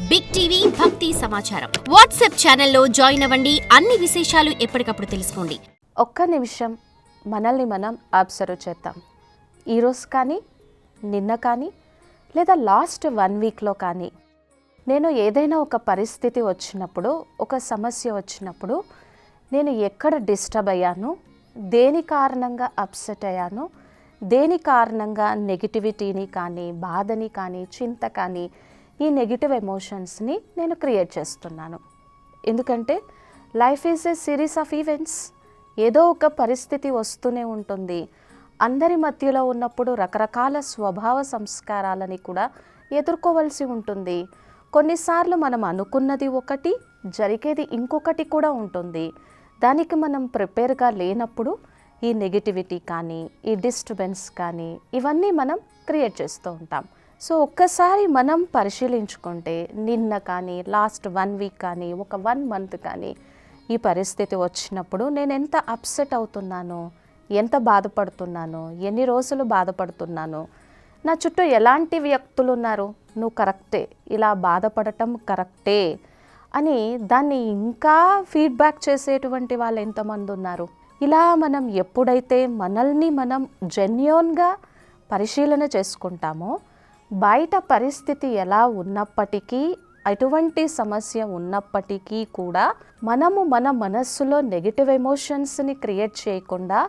Big TV భక్తి సమాచారం WhatsApp ఛానల్లో జాయిన్ అవ్వండి. అన్ని విశేషాలు ఎప్పటికప్పుడు తెలుసుకోండి. ఒక్క నిమిషం మనల్ని మనం అబ్జర్వ్ చేద్దాం. ఈరోజు కానీ, నిన్న కానీ, లేదా లాస్ట్ 1 వీక్లో కానీ నేను ఏదైనా ఒక పరిస్థితి వచ్చినప్పుడు, ఒక సమస్య వచ్చినప్పుడు నేను ఎక్కడ డిస్టర్బ్ అయ్యాను, దేని కారణంగా అప్సెట్ అయ్యాను, దేని కారణంగా నెగిటివిటీని కానీ, బాధని కానీ, చింత కానీ, ఈ నెగిటివ్ ఎమోషన్స్ని నేను క్రియేట్ చేస్తున్నాను. ఎందుకంటే life is a series of events. ఏదో ఒక పరిస్థితి వస్తూనే ఉంటుంది. అందరి మధ్యలో ఉన్నప్పుడు రకరకాల స్వభావ సంస్కారాలని కూడా ఎదుర్కోవలసి ఉంటుంది. కొన్నిసార్లు మనం అనుకున్నది ఒకటి, జరిగేది ఇంకొకటి కూడా ఉంటుంది. దానికి మనం ప్రిపేర్గా లేనప్పుడు ఈ నెగిటివిటీ కానీ, ఈ డిస్టర్బెన్స్ కానీ, ఇవన్నీ మనం క్రియేట్ చేస్తూ ఉంటాం. సో ఒక్కసారి మనం పరిశీలించుకుంటే నిన్న కానీ, లాస్ట్ 1 వీక్ కానీ, ఒక 1 మంత్ కానీ ఈ పరిస్థితి వచ్చినప్పుడు నేను ఎంత అప్సెట్ అవుతున్నానో, ఎంత బాధపడుతున్నానో, ఎన్ని రోజులు బాధపడుతున్నానో, నా చుట్టూ ఎలాంటి వ్యక్తులు ఉన్నారు, నువ్వు కరెక్టే, ఇలా బాధపడటం కరెక్టే అని దాన్ని ఇంకా ఫీడ్బ్యాక్ చేసేటువంటి వాళ్ళు ఎంతమంది ఉన్నారు. ఇలా మనం ఎప్పుడైతే మనల్ని మనం జెన్యూన్గా పరిశీలన చేసుకుంటామో, బయట పరిస్థితి ఎలా ఉన్నప్పటికీ, ఎటువంటి సమస్య ఉన్నప్పటికీ కూడా మనము మన మనస్సులో నెగిటివ్ ఎమోషన్స్ని క్రియేట్ చేయకుండా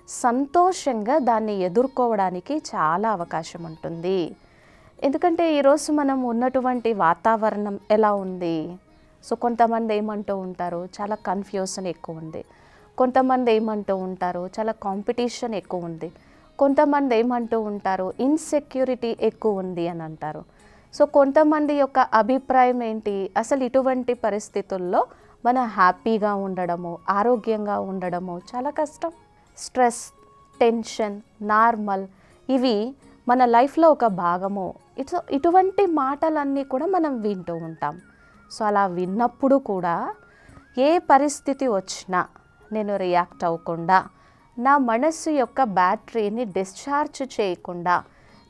సంతోషంగా దాన్ని ఎదుర్కోవడానికి చాలా అవకాశం ఉంటుంది. ఎందుకంటే ఈరోజు మనం ఉన్నటువంటి వాతావరణం ఎలా ఉంది. సో కొంతమంది ఏమంటూ ఉంటారు, చాలా కన్ఫ్యూజన్ ఎక్కువ ఉంది. కొంతమంది ఏమంటూ ఉంటారు, చాలా కాంపిటీషన్ ఎక్కువ ఉంది. కొంతమంది ఏమంటూ ఉంటారు, ఇన్సెక్యూరిటీ ఎక్కువ ఉంది అని అంటారు. సో కొంతమంది యొక్క అభిప్రాయం ఏంటి, అసలు ఇటువంటి పరిస్థితుల్లో మనం హ్యాపీగా ఉండడము, ఆరోగ్యంగా ఉండడము చాలా కష్టం. స్ట్రెస్, టెన్షన్, నార్మల్, ఇవి మన లైఫ్లో ఒక భాగము. ఇటువంటి మాటలన్నీ కూడా మనం వింటూ ఉంటాం. సో అలా విన్నప్పుడు కూడా ఏ పరిస్థితి వచ్చినా నేను రియాక్ట్ అవ్వకుండా, నా మనస్సు యొక్క బ్యాటరీని డిశ్చార్జ్ చేయకుండా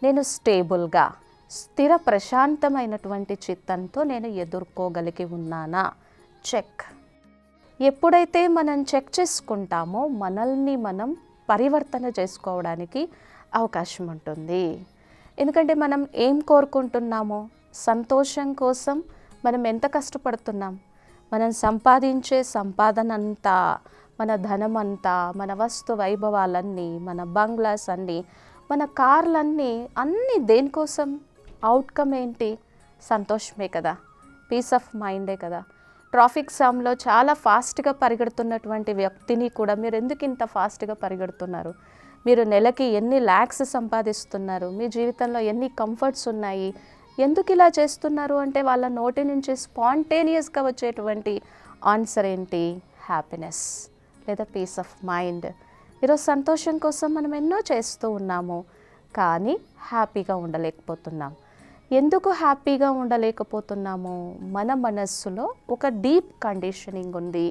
నేను స్టేబుల్గా, స్థిర ప్రశాంతమైనటువంటి చిత్తంతో నేను ఎదుర్కోగలిగి ఉన్నానా చెక్. ఎప్పుడైతే మనం చెక్ చేసుకుంటామో మనల్ని మనం పరివర్తన చేసుకోవడానికి అవకాశం ఉంటుంది. ఎందుకంటే మనం ఏం కోరుకుంటున్నామో, సంతోషం కోసం మనం ఎంత కష్టపడుతున్నాం. మనం సంపాదించే సంపాదన అంతా, మన ధనం అంతా, మన వస్తు వైభవాలన్నీ, మన బంగ్లాస్ అన్నీ, మన కార్లన్నీ, అన్నీ దేనికోసం? అవుట్కమ్ ఏంటి? సంతోషమే కదా, పీస్ ఆఫ్ మైండే కదా. ట్రాఫిక్ జామ్లో చాలా ఫాస్ట్గా పరిగెడుతున్నటువంటి వ్యక్తిని కూడా మీరు ఎందుకు ఇంత ఫాస్ట్గా పరిగెడుతున్నారు, మీరు నెలకి ఎన్ని ల్యాక్స్ సంపాదిస్తున్నారు, మీ జీవితంలో ఎన్ని కంఫర్ట్స్ ఉన్నాయి, ఎందుకు ఇలా చేస్తున్నారు అంటే వాళ్ళ నోటి నుంచి స్పాంటేనియస్గా వచ్చేటువంటి ఆన్సర్ ఏంటి? హ్యాపీనెస్ లేదా పీస్ ఆఫ్ మైండ్. ఈరోజు సంతోషం కోసం మనం ఎన్నో చేస్తూ ఉన్నాము, కానీ హ్యాపీగా ఉండలేకపోతున్నాం. ఎందుకు హ్యాపీగా ఉండలేకపోతున్నాము? మన మనస్సులో ఒక డీప్ కండిషనింగ్ ఉంది,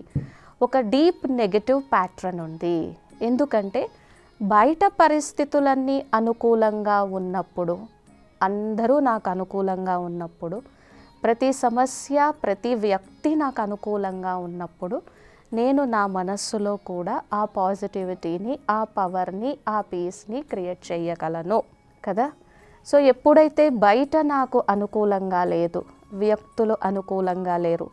ఒక డీప్ నెగటివ్ ప్యాటర్న్ ఉంది. ఎందుకంటే బయట పరిస్థితులన్నీ అనుకూలంగా ఉన్నప్పుడు, అందరూ నాకు అనుకూలంగా ఉన్నప్పుడు, ప్రతి సమస్య, ప్రతి వ్యక్తి నాకు అనుకూలంగా ఉన్నప్పుడు నేను నా మనస్సులో కూడా ఆ పాజిటివిటీని, ఆ పవర్ని, ఆ పీస్ని క్రియేట్ చేయగలను కదా. సో ఎప్పుడైతే బయట నాకు అనుకూలంగా లేదు, వ్యక్తులు అనుకూలంగా లేరు,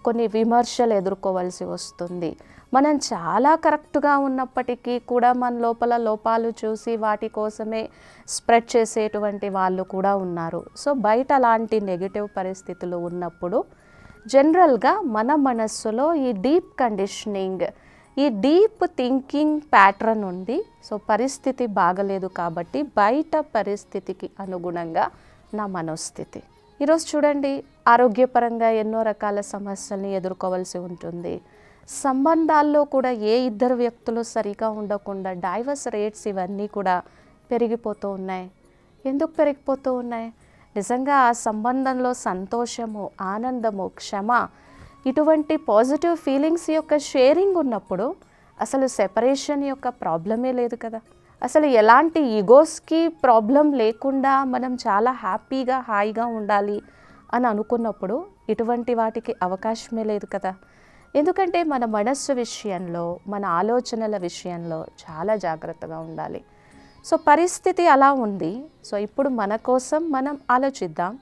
కొన్ని విమర్శలు ఎదుర్కోవాల్సి వస్తుంది, మనం చాలా కరెక్ట్గా ఉన్నప్పటికీ కూడా మన లోపల లోపాలు చూసి వాటి కోసమే స్ప్రెడ్ చేసేటువంటి వాళ్ళు కూడా ఉన్నారు. సో బయట అలాంటి నెగిటివ్ పరిస్థితులు ఉన్నప్పుడు జనరల్గా మన మనస్సులో ఈ డీప్ కండిషనింగ్, ఈ డీప్ థింకింగ్ ప్యాటర్న్ ఉంది. సో పరిస్థితి బాగలేదు కాబట్టి బయట పరిస్థితికి అనుగుణంగా నా మనోస్థితి. ఈరోజు చూడండి, ఆరోగ్యపరంగా ఎన్నో రకాల సమస్యల్ని ఎదుర్కోవాల్సి ఉంటుంది. సంబంధాల్లో కూడా ఏ ఇద్దరు వ్యక్తులు సరిగా ఉండకుండా డైవర్స్ రేట్స్ ఇవన్నీ కూడా పెరిగిపోతూ ఉన్నాయి. ఎందుకు పెరిగిపోతూ ఉన్నాయి? నిజంగా ఆ సంబంధంలో సంతోషము, ఆనందము, క్షమ, ఇటువంటి పాజిటివ్ ఫీలింగ్స్ యొక్క షేరింగ్ ఉన్నప్పుడు అసలు సెపరేషన్ యొక్క ప్రాబ్లమే లేదు కదా. అసలు ఎలాంటి ఈగోస్కి ప్రాబ్లం లేకుండా మనం చాలా హ్యాపీగా, హాయిగా ఉండాలి అని అనుకున్నప్పుడు ఇటువంటి వాటికి అవకాశమే లేదు కదా. ఎందుకంటే మన మనస్సు విషయంలో, మన ఆలోచనల విషయంలో చాలా జాగ్రత్తగా ఉండాలి. సో పరిస్థితి అలా ఉంది. సో ఇప్పుడు మన కోసం మనం ఆలోచిద్దాం,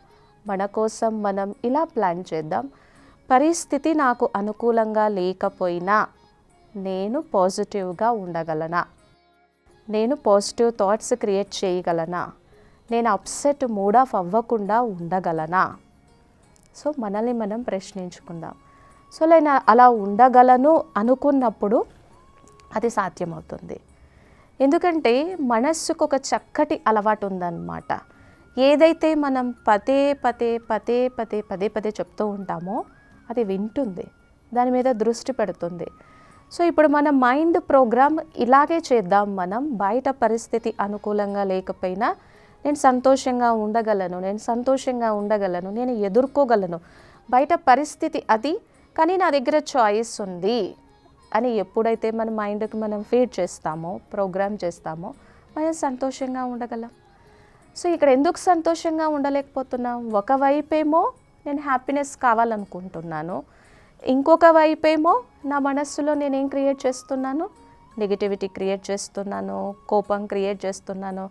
మన కోసం మనం ఇలా ప్లాన్ చేద్దాం. పరిస్థితి నాకు అనుకూలంగా లేకపోయినా నేను పాజిటివ్గా ఉండగలనా, నేను పాజిటివ్ థాట్స్ క్రియేట్ చేయగలనా, నేను అప్సెట్ మూడ్ ఆఫ్ అవ్వకుండా ఉండగలనా. సో మనల్ని మనం ప్రశ్నించుకుందాం. సో నేను అలా ఉండగలను అనుకున్నప్పుడు అది సాధ్యమవుతుంది. ఎందుకంటే మనస్సుకు ఒక చక్కటి అలవాటు ఉందన్నమాట. ఏదైతే మనం పదే పదే పదే పదే పదే పదే చెప్తూ ఉంటామో అది వింటుంది, దాని మీద దృష్టి పెడుతుంది. సో ఇప్పుడు మన మైండ్ ప్రోగ్రామ్ ఇలాగే చేద్దాం. మనం బయట పరిస్థితి అనుకూలంగా లేకపోయినా నేను సంతోషంగా ఉండగలను, నేను సంతోషంగా ఉండగలను, నేను ఎదుర్కోగలను, బయట పరిస్థితి అది, కానీ నా దగ్గర చాయిస్ ఉంది అని ఎప్పుడైతే మన మైండ్కి మనం ఫీడ్ చేస్తామో, ప్రోగ్రామ్ చేస్తామో, మనం సంతోషంగా ఉండగలం. సో ఇక్కడ ఎందుకు సంతోషంగా ఉండలేకపోతున్నాం? ఒకవైపేమో నేను హ్యాపీనెస్ కావాలనుకుంటున్నాను, ఇంకొక వైపేమో నా మనస్సులో నేనేం క్రియేట్ చేస్తున్నాను? నెగిటివిటీ క్రియేట్ చేస్తున్నాను, కోపం క్రియేట్ చేస్తున్నాను,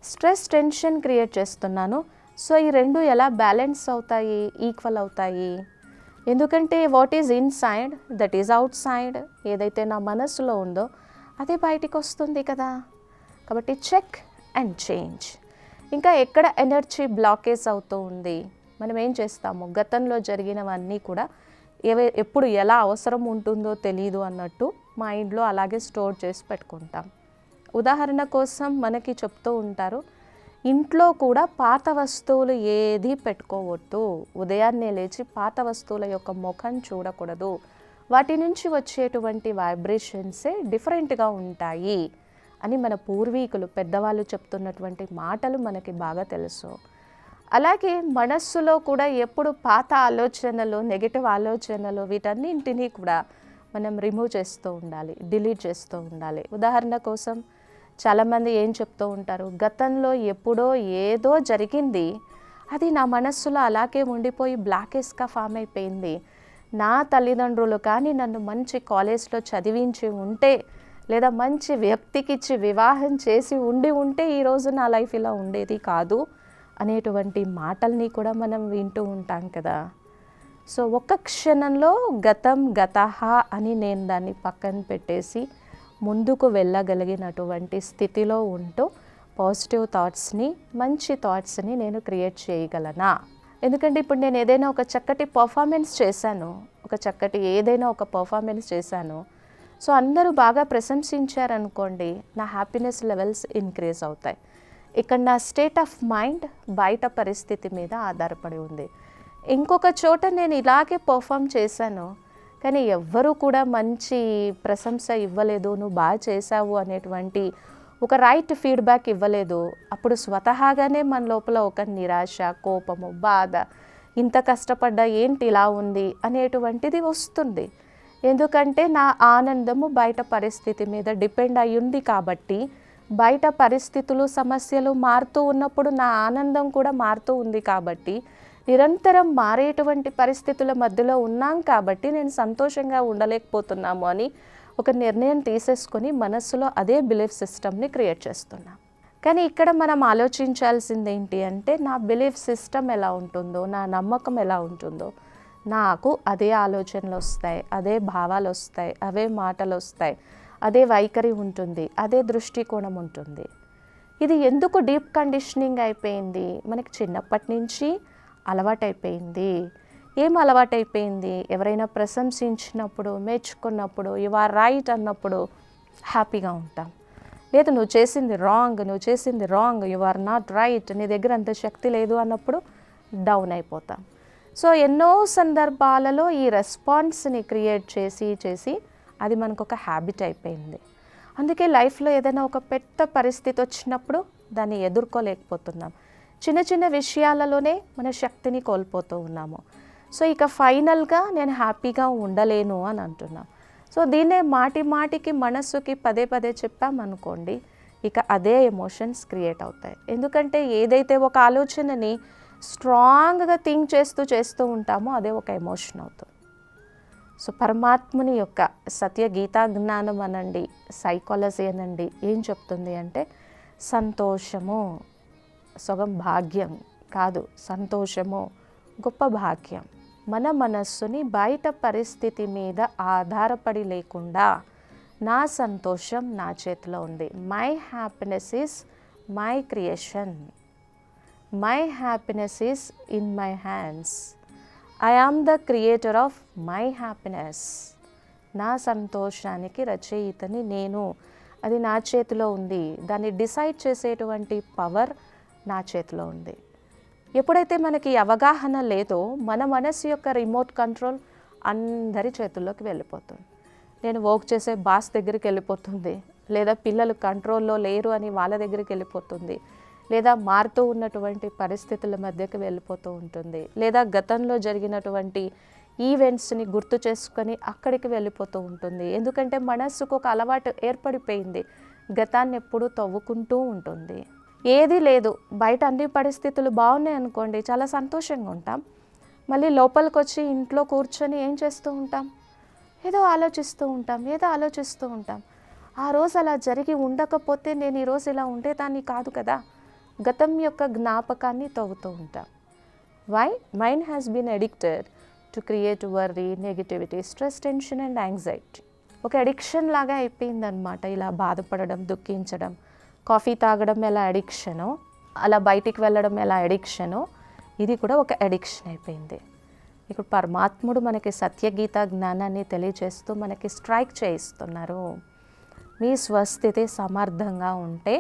స్ట్రెస్, టెన్షన్ క్రియేట్ చేస్తున్నాను. సో ఈ రెండు ఎలా బ్యాలెన్స్ అవుతాయి, ఈక్వల్ అవుతాయి? ఎందుకంటే what is inside that is out side. ఏదైతే నా మనస్సులో ఉందో అదే బయటికి వస్తుంది కదా. కాబట్టి చెక్ అండ్ చేంజ్. ఇంకా ఎక్కడ ఎనర్జీ బ్లాకేజ్ అవుతూ ఉంది, మనం ఏం చేస్తాము? గతంలో జరిగినవన్నీ కూడా ఎప్పుడు ఎలా అవసరం ఉంటుందో తెలియదు అన్నట్టు మైండ్లో అలాగే స్టోర్ చేసి పెట్టుకుంటాం. ఉదాహరణ కోసం మనకి చెప్తూ ఉంటారు, ఇంట్లో కూడా పాత వస్తువులు ఏది పెట్టుకోవద్దు, ఉదయాన్నే లేచి పాత వస్తువుల యొక్క ముఖం చూడకూడదు, వాటి నుంచి వచ్చేటువంటి వైబ్రేషన్సే డిఫరెంట్గా ఉంటాయి అని మన పూర్వీకులు పెద్దవాళ్ళు చెప్తున్నటువంటి మాటలు మనకి బాగా తెలుసు. అలాగే మనస్సులో కూడా ఎప్పుడు పాత ఆలోచనలు, నెగిటివ్ ఆలోచనలు, వీటన్నింటినీ కూడా మనం రిమూవ్ చేస్తూ ఉండాలి, డిలీట్ చేస్తూ ఉండాలి. ఉదాహరణ కోసం చాలామంది ఏం చెప్తూ ఉంటారు, గతంలో ఎప్పుడో ఏదో జరిగింది, అది నా మనస్సులో అలాగే ఉండిపోయి బ్లాకేజ్గా ఫామ్ అయిపోయింది. నా తల్లిదండ్రులు కానీ నన్ను మంచి కాలేజ్లో చదివించి ఉంటే, లేదా మంచి వ్యక్తికిచ్చి వివాహం చేసి ఉంటే ఈరోజు నా లైఫ్ ఇలా ఉండేది కాదు అనేటువంటి మాటల్ని కూడా మనం వింటూ ఉంటాం కదా. సో ఒక్క క్షణంలో గతం గతహ అని నేను దాన్ని పక్కన పెట్టేసి ముందుకు వెళ్ళగలిగినటువంటి స్థితిలో ఉంటూ పాజిటివ్ థాట్స్ని, మంచి థాట్స్ని నేను క్రియేట్ చేయగలనా? ఎందుకంటే ఇప్పుడు నేను ఏదైనా ఒక చక్కటి పర్ఫార్మెన్స్ చేశాను, ఏదైనా ఒక పర్ఫార్మెన్స్ చేశాను, సో అందరూ బాగా ప్రశంసించారనుకోండి, నా హ్యాపీనెస్ లెవెల్స్ ఇంక్రీజ్ అవుతాయి. ఇక్కడ నా స్టేట్ ఆఫ్ మైండ్ బయట పరిస్థితి మీద ఆధారపడి ఉంది. ఇంకొక చోట నేను ఇలాగే పర్ఫామ్ చేశాను, కానీ ఎవ్వరూ కూడా మంచి ప్రశంస ఇవ్వలేదు, నువ్వు బాగా చేశావు అనేటువంటి ఒక రైట్ ఫీడ్బ్యాక్ ఇవ్వలేదు. అప్పుడు స్వతహాగానే మన లోపల ఒక నిరాశ, కోపము, బాధ, ఇంత కష్టపడ్డా ఏంటి ఇలా ఉంది అనేటువంటిది వస్తుంది. ఎందుకంటే నా ఆనందము బయట పరిస్థితి మీద డిపెండ్ అయి ఉంది కాబట్టి, బయట పరిస్థితులు, సమస్యలు మారుతూ ఉన్నప్పుడు నా ఆనందం కూడా మారుతూ ఉంది కాబట్టి, నిరంతరం మారేటువంటి పరిస్థితుల మధ్యలో ఉన్నాం కాబట్టి నేను సంతోషంగా ఉండలేకపోతున్నాము అని ఒక నిర్ణయం తీసేసుకొని మనస్సులో అదే బిలీఫ్ సిస్టమ్ని క్రియేట్ చేస్తున్నాం. కానీ ఇక్కడ మనం ఆలోచించాల్సింది ఏంటి అంటే, నా బిలీఫ్ సిస్టమ్ ఎలా ఉంటుందో, నా నమ్మకం ఎలా ఉంటుందో, నాకు అదే ఆలోచనలు వస్తాయి, అదే భావాలు వస్తాయి, అవే మాటలు వస్తాయి, అదే వైఖరి ఉంటుంది, అదే దృష్టికోణం ఉంటుంది. ఇది ఎందుకు డీప్ కండిషనింగ్ అయిపోయింది? మనకి చిన్నప్పటి నుంచి అలవాటైపోయింది. ఏం అలవాటైపోయింది? ఎవరైనా ప్రశంసించినప్పుడు, మెచ్చుకున్నప్పుడు, యు ఆర్ రైట్ అన్నప్పుడు హ్యాపీగా ఉంటాం. లేదు నువ్వు చేసింది wrong, you are not right, నీ దగ్గర అంత శక్తి లేదు అన్నప్పుడు డౌన్ అయిపోతాం. సో ఎన్నో సందర్భాలలో ఈ రెస్పాన్స్ని క్రియేట్ చేసి అది మనకు ఒక హ్యాబిట్ అయిపోయింది. అందుకే లైఫ్లో ఏదైనా ఒక పెద్ద పరిస్థితి వచ్చినప్పుడు దాన్ని ఎదుర్కోలేకపోతున్నాం. చిన్న చిన్న విషయాలలోనే మన శక్తిని కోల్పోతూ ఉన్నాము. సో ఇక ఫైనల్గా నేను హ్యాపీగా ఉండలేను అని అంటున్నాం. సో దీన్నే మాటికి మనస్సుకి పదే చెప్పామనుకోండి, ఇక అదే ఎమోషన్స్ క్రియేట్ అవుతాయి. ఎందుకంటే ఏదైతే ఒక ఆలోచనని స్ట్రాంగ్గా థింక్ చేస్తూ ఉంటామో అదే ఒక ఎమోషన్ అవుతుంది. సో పరమాత్ముని యొక్క సత్య గీతా జ్ఞానం అనండి, సైకాలజీ అనండి ఏం చెప్తుంది అంటే సంతోషము సగం భాగ్యం కాదు, సంతోషము గొప్ప భాగ్యం. మన మనస్సుని బయట పరిస్థితి మీద ఆధారపడి లేకుండా నా సంతోషం నా చేతిలో ఉంది. My happiness is my creation, my happiness is in my hands, I am the creator of my happiness. నా సంతోషానికి రచయితని నేను, అది నా చేతిలో ఉంది. దాన్ని డిసైడ్ చేసేటువంటి పవర్ నా చేతిలో ఉంది. ఎప్పుడైతే మనకి అవగాహన లేదో మన మనసు యొక్క రిమోట్ కంట్రోల్ అందరి చేతుల్లోకి వెళ్ళిపోతుంది. నేను వర్క్ చేసే బాస్ దగ్గరికి వెళ్ళిపోతుంది, లేదా పిల్లలు కంట్రోల్లో లేరు అని వాళ్ళ దగ్గరికి వెళ్ళిపోతుంది, లేదా మారుతూ ఉన్నటువంటి పరిస్థితుల మధ్యకి వెళ్ళిపోతూ ఉంటుంది, లేదా గతంలో జరిగినటువంటి ఈవెంట్స్ని గుర్తు చేసుకొని అక్కడికి వెళ్ళిపోతూ ఉంటుంది. ఎందుకంటే మనస్సుకు ఒక అలవాటు ఏర్పడిపోయింది, గతాన్ని ఎప్పుడూ తవ్వుకుంటూ ఉంటుంది. ఏది లేదు, బయట అన్ని పరిస్థితులు బాగున్నాయి అనుకోండి, చాలా సంతోషంగా ఉంటాం. మళ్ళీ లోపలికి వచ్చి ఇంట్లో కూర్చొని ఏం చేస్తూ ఉంటాం, ఏదో ఆలోచిస్తూ ఉంటాం. ఆ రోజు అలా జరిగి ఉండకపోతే నేను ఈరోజు ఇలా ఉండేదాన్ని కాదు కదా, గతం యొక్క జ్ఞాపకాన్ని తవ్వుతూ ఉంటాం. Why mind has been addicted to create worry, negativity, stress, tension and anxiety. ఒక అడిక్షన్ లాగా అయిపోయిందనమాట. ఇలా బాధపడడం, దుఃఖించడం, కాఫీ తాగడం ఎలా అడిక్షనో, అలా బయటికి వెళ్ళడం ఎలా అడిక్షనో, ఇది కూడా ఒక అడిక్షన్ అయిపోయింది. ఇప్పుడు పరమాత్ముడు మనకి సత్యగీత జ్ఞానాన్ని తెలియజేస్తూ మనకి స్ట్రైక్ చేయిస్తున్నారు. మీ స్వస్థితి సమర్థంగా ఉంటే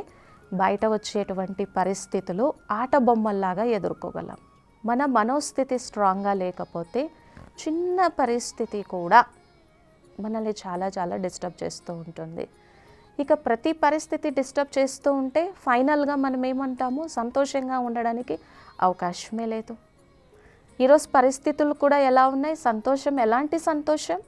బయట వచ్చేటువంటి పరిస్థితులు ఆట బొమ్మల్లాగా ఎదుర్కోగలం. మన మనోస్థితి స్ట్రాంగ్గా లేకపోతే చిన్న పరిస్థితి కూడా మనల్ని చాలా చాలా డిస్టర్బ్ చేస్తూ ఉంటుంది. ఇక ప్రతి పరిస్థితి డిస్టర్బ్ చేస్తూ ఉంటే ఫైనల్గా మనం ఏమంటాము, సంతోషంగా ఉండడానికి అవకాశమే లేదు. ఈరోజు పరిస్థితులు కూడా ఎలా ఉన్నాయి, సంతోషం ఎలాంటి సంతోషం?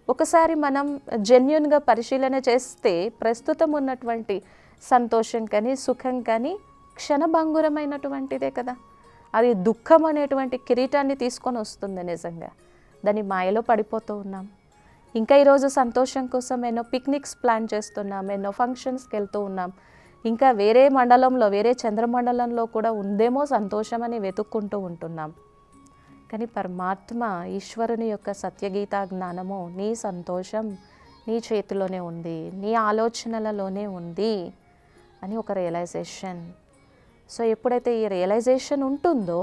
ఒకసారి మనం జెన్యున్గా పరిశీలన చేస్తే ప్రస్తుతం ఉన్నటువంటి సంతోషం కానీ సుఖం కానీ క్షణభంగురమైనటువంటిదే కదా. అది దుఃఖం అనేటువంటి కిరీటాన్ని తీసుకొని వస్తుంది. నిజంగా దాని మాయలో పడిపోతూ ఉన్నాం. ఇంకా ఈరోజు సంతోషం కోసం ఎన్నో పిక్నిక్స్ ప్లాన్ చేస్తున్నాం, ఎన్నో ఫంక్షన్స్కి వెళ్తూ ఉన్నాం. ఇంకా వేరే మండలంలో, వేరే చంద్రమండలంలో కూడా ఉందేమో సంతోషం అని వెతుక్కుంటూ ఉంటున్నాం. కానీ పరమాత్మ ఈశ్వరుని యొక్క సత్యగీత జ్ఞానము నీ సంతోషం నీ చేతిలోనే ఉంది, నీ ఆలోచనలలోనే ఉంది అని ఒక రియలైజేషన్. సో ఎప్పుడైతే ఈ రియలైజేషన్ ఉంటుందో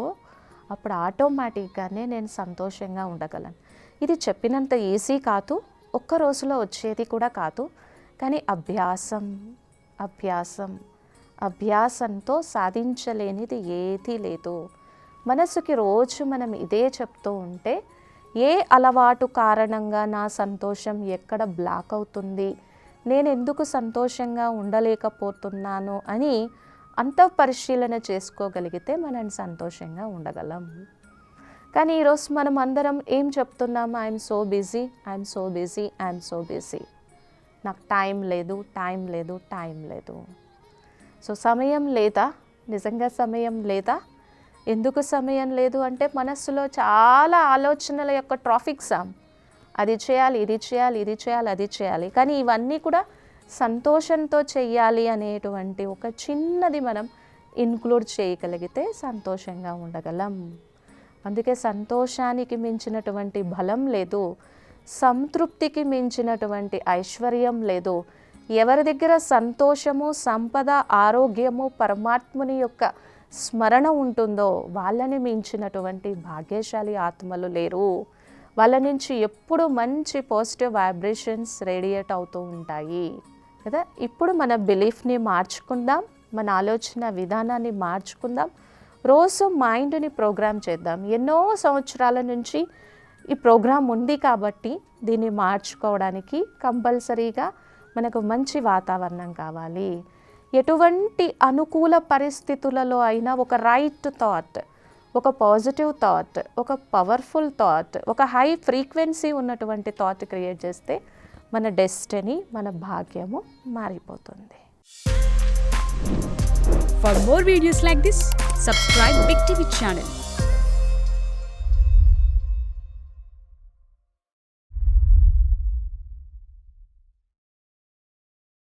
అప్పుడు ఆటోమేటిక్గానే నేను సంతోషంగా ఉండగలను. ఇది చెప్పినంత ఈజీ కాదు, ఒక్క రోజులో వచ్చేది కూడా కాదు. కానీ అభ్యాసంతో సాధించలేనిది ఏదీ లేదు. మనసుకి రోజు మనం ఇదే చెప్తూ ఉంటే ఏ అలవాటు కారణంగా నా సంతోషం ఎక్కడ బ్లాక్ అవుతుంది, నేను ఎందుకు సంతోషంగా ఉండలేకపోతున్నాను అని అంతఃపరిశీలన చేసుకోగలిగితే మనం సంతోషంగా ఉండగలం. కానీ ఈరోజు మనం అందరం ఏం చెప్తున్నాము, ఐఎమ్ సో బిజీ, నాకు టైం లేదు. సో సమయం లేదా? నిజంగా సమయం లేదా? ఎందుకు సమయం లేదు అంటే మనస్సులో చాలా ఆలోచనల యొక్క ట్రాఫిక్ జామ్. అది చేయాలి, అది చేయాలి. కానీ ఇవన్నీ కూడా సంతోషంతో చెయ్యాలి అనేటువంటి ఒక చిన్నది మనం ఇన్క్లూడ్ చేయగలిగితే సంతోషంగా ఉండగలం. అందుకే సంతోషానికి మించినటువంటి బలం లేదు, సంతృప్తికి మించినటువంటి ఐశ్వర్యం లేదు. ఎవరి దగ్గర సంతోషము, సంపద, ఆరోగ్యము, పరమాత్ముని యొక్క స్మరణ ఉంటుందో వాళ్ళని మించినటువంటి భాగ్యశాలి ఆత్మలు లేరు. వాళ్ళ నుంచి ఎప్పుడు మంచి పాజిటివ్ వైబ్రేషన్స్ రేడియేట్ అవుతూ ఉంటాయి కదా. ఇప్పుడు మన బిలీఫ్ని మార్చుకుందాం, మన ఆలోచన విధానాన్ని మార్చుకుందాం. రోజు మైండ్ని ప్రోగ్రామ్ చేద్దాం. ఎన్నో సంవత్సరాల నుంచి ఈ ప్రోగ్రాం ఉంది కాబట్టి దీన్ని మార్చుకోవడానికి కంపల్సరీగా మనకు మంచి వాతావరణం కావాలి. ఎటువంటి అనుకూల పరిస్థితులలో అయినా ఒక రైట్ థాట్, ఒక పాజిటివ్ థాట్, ఒక పవర్ఫుల్ థాట్, ఒక హై ఫ్రీక్వెన్సీ ఉన్నటువంటి థాట్ క్రియేట్ చేస్తే మన డెస్టినీ, మన భాగ్యము మారిపోతుంది. For more videos like this, subscribe Big TV channel.